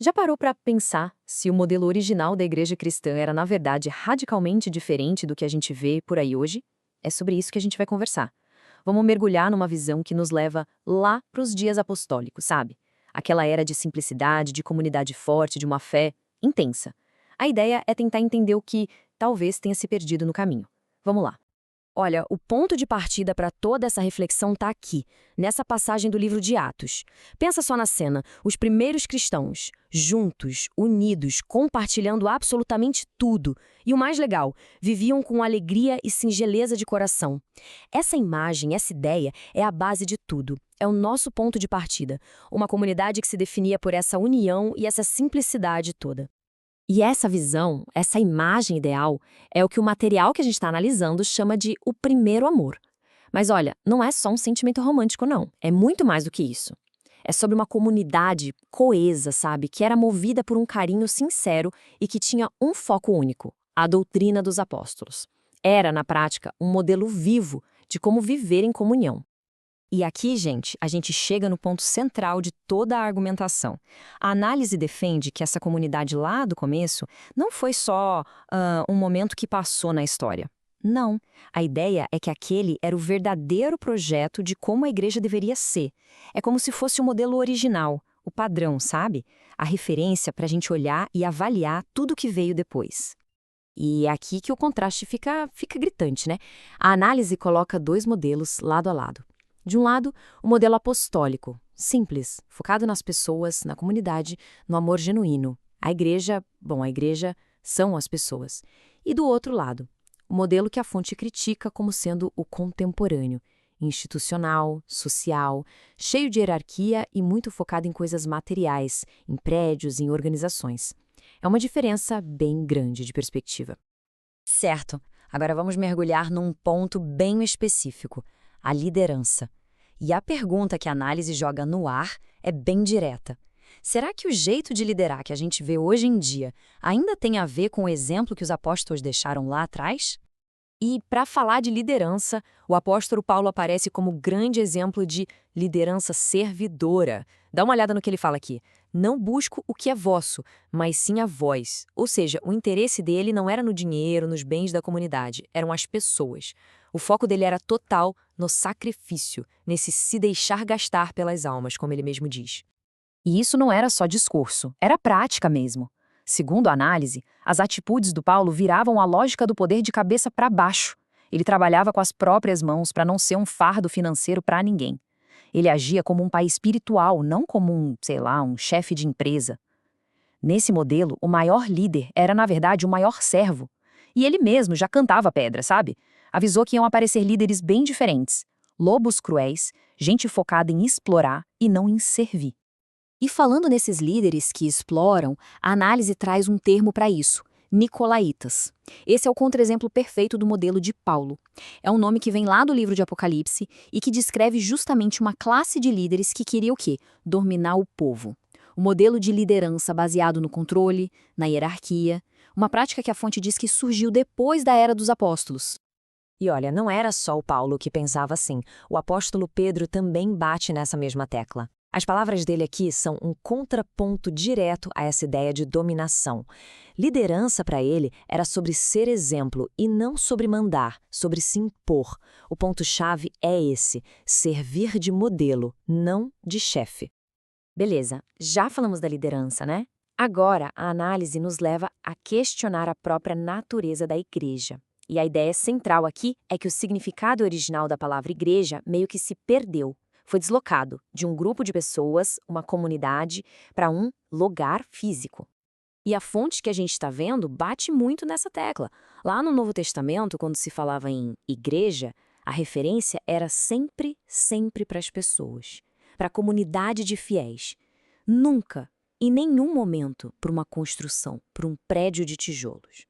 Já parou para pensar se o modelo original da igreja cristã era, na verdade, radicalmente diferente do que a gente vê por aí hoje? É sobre isso que a gente vai conversar. Vamos mergulhar numa visão que nos leva lá para os dias apostólicos, sabe? Aquela era de simplicidade, de comunidade forte, de uma fé intensa. A ideia é tentar entender o que talvez tenha se perdido no caminho. Vamos lá. Olha, o ponto de partida para toda essa reflexão está aqui, nessa passagem do livro de Atos. Pensa só na cena, os primeiros cristãos, juntos, unidos, compartilhando absolutamente tudo. E o mais legal, viviam com alegria e singeleza de coração. Essa imagem, essa ideia, é a base de tudo. É o nosso ponto de partida. Uma comunidade que se definia por essa união e essa simplicidade toda. E essa visão, essa imagem ideal, é o que o material que a gente está analisando chama de o primeiro amor. Mas olha, não é só um sentimento romântico, não. É muito mais do que isso. É sobre uma comunidade coesa, sabe? Que era movida por um carinho sincero e que tinha um foco único: a doutrina dos apóstolos. Era, na prática, um modelo vivo de como viver em comunhão. E aqui, gente, a gente chega no ponto central de toda a argumentação. A análise defende que essa comunidade lá do começo não foi só um momento que passou na história. Não. A ideia é que aquele era o verdadeiro projeto de como a igreja deveria ser. É como se fosse o modelo original, o padrão, sabe? A referência para a gente olhar e avaliar tudo que veio depois. E é aqui que o contraste fica gritante, né? A análise coloca dois modelos lado a lado. De um lado, o modelo apostólico, simples, focado nas pessoas, na comunidade, no amor genuíno. A igreja são as pessoas. E do outro lado, o modelo que a fonte critica como sendo o contemporâneo, institucional, social, cheio de hierarquia e muito focado em coisas materiais, em prédios, em organizações. É uma diferença bem grande de perspectiva. Certo. Agora vamos mergulhar num ponto bem específico: a liderança. E a pergunta que a análise joga no ar é bem direta. Será que o jeito de liderar que a gente vê hoje em dia ainda tem a ver com o exemplo que os apóstolos deixaram lá atrás? E, para falar de liderança, o apóstolo Paulo aparece como grande exemplo de liderança servidora. Dá uma olhada no que ele fala aqui. Não busco o que é vosso, mas sim a vós. Ou seja, o interesse dele não era no dinheiro, nos bens da comunidade, eram as pessoas. O foco dele era total no sacrifício, nesse se deixar gastar pelas almas, como ele mesmo diz. E isso não era só discurso, era prática mesmo. Segundo a análise, as atitudes do Paulo viravam a lógica do poder de cabeça para baixo. Ele trabalhava com as próprias mãos para não ser um fardo financeiro para ninguém. Ele agia como um pai espiritual, não como um chefe de empresa. Nesse modelo, o maior líder era, na verdade, o maior servo. E ele mesmo já cantava pedra, sabe? Avisou que iam aparecer líderes bem diferentes. Lobos cruéis, gente focada em explorar e não em servir. E falando nesses líderes que exploram, a análise traz um termo para isso: nicolaítas. Esse é o contra-exemplo perfeito do modelo de Paulo. É um nome que vem lá do livro de Apocalipse e que descreve justamente uma classe de líderes que queria o quê? Dominar o povo. O modelo de liderança baseado no controle, na hierarquia, uma prática que a fonte diz que surgiu depois da era dos apóstolos. E olha, não era só o Paulo que pensava assim. O apóstolo Pedro também bate nessa mesma tecla. As palavras dele aqui são um contraponto direto a essa ideia de dominação. Liderança para ele era sobre ser exemplo e não sobre mandar, sobre se impor. O ponto-chave é esse: servir de modelo, não de chefe. Beleza, já falamos da liderança, né? Agora, a análise nos leva a questionar a própria natureza da igreja. E a ideia central aqui é que o significado original da palavra igreja meio que se perdeu. Foi deslocado de um grupo de pessoas, uma comunidade, para um lugar físico. E a fonte que a gente está vendo bate muito nessa tecla. Lá no Novo Testamento, quando se falava em igreja, a referência era sempre para as pessoas, para a comunidade de fiéis. Nunca, em nenhum momento, para uma construção, para um prédio de tijolos.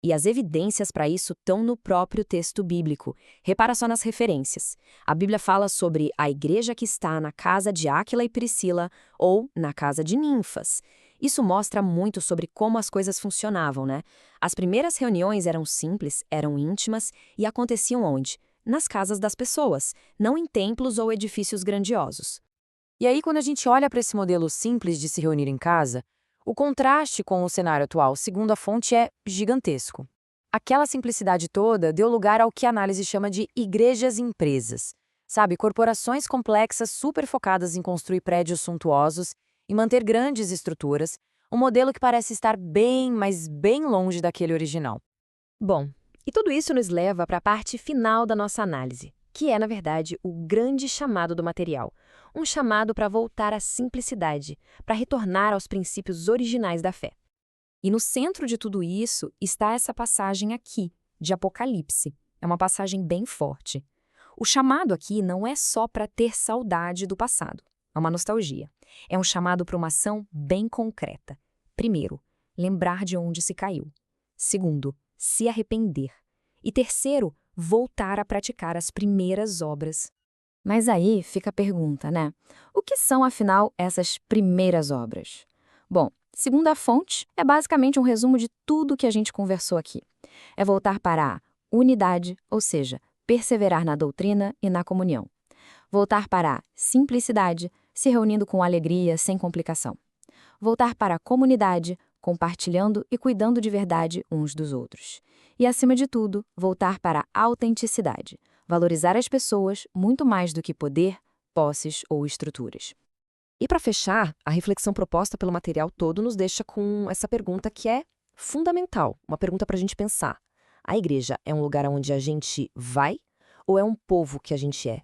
E as evidências para isso estão no próprio texto bíblico. Repara só nas referências. A Bíblia fala sobre a igreja que está na casa de Áquila e Priscila ou na casa de Ninfas. Isso mostra muito sobre como as coisas funcionavam, né? As primeiras reuniões eram simples, eram íntimas e aconteciam onde? Nas casas das pessoas, não em templos ou edifícios grandiosos. E aí, quando a gente olha para esse modelo simples de se reunir em casa, O contraste com o cenário atual, segundo a fonte, é gigantesco. Aquela simplicidade toda deu lugar ao que a análise chama de igrejas-empresas. Sabe, corporações complexas super focadas em construir prédios suntuosos e manter grandes estruturas, um modelo que parece estar bem, mas bem longe daquele original. Bom, e tudo isso nos leva para a parte final da nossa análise, que é, na verdade, o grande chamado do material. Um chamado para voltar à simplicidade, para retornar aos princípios originais da fé. E no centro de tudo isso está essa passagem aqui, de Apocalipse. É uma passagem bem forte. O chamado aqui não é só para ter saudade do passado, é uma nostalgia. É um chamado para uma ação bem concreta. Primeiro, lembrar de onde se caiu. Segundo, se arrepender. E terceiro, voltar a praticar as primeiras obras. Mas aí fica a pergunta, né? O que são, afinal, essas primeiras obras? Bom, segundo a fonte, é basicamente um resumo de tudo que a gente conversou aqui. É voltar para a unidade, ou seja, perseverar na doutrina e na comunhão. Voltar para a simplicidade, se reunindo com alegria, sem complicação. Voltar para a comunidade, compartilhando e cuidando de verdade uns dos outros. E, acima de tudo, voltar para a autenticidade, valorizar as pessoas muito mais do que poder, posses ou estruturas. E para fechar, a reflexão proposta pelo material todo nos deixa com essa pergunta que é fundamental, uma pergunta para a gente pensar. A igreja é um lugar onde a gente vai ou é um povo que a gente é?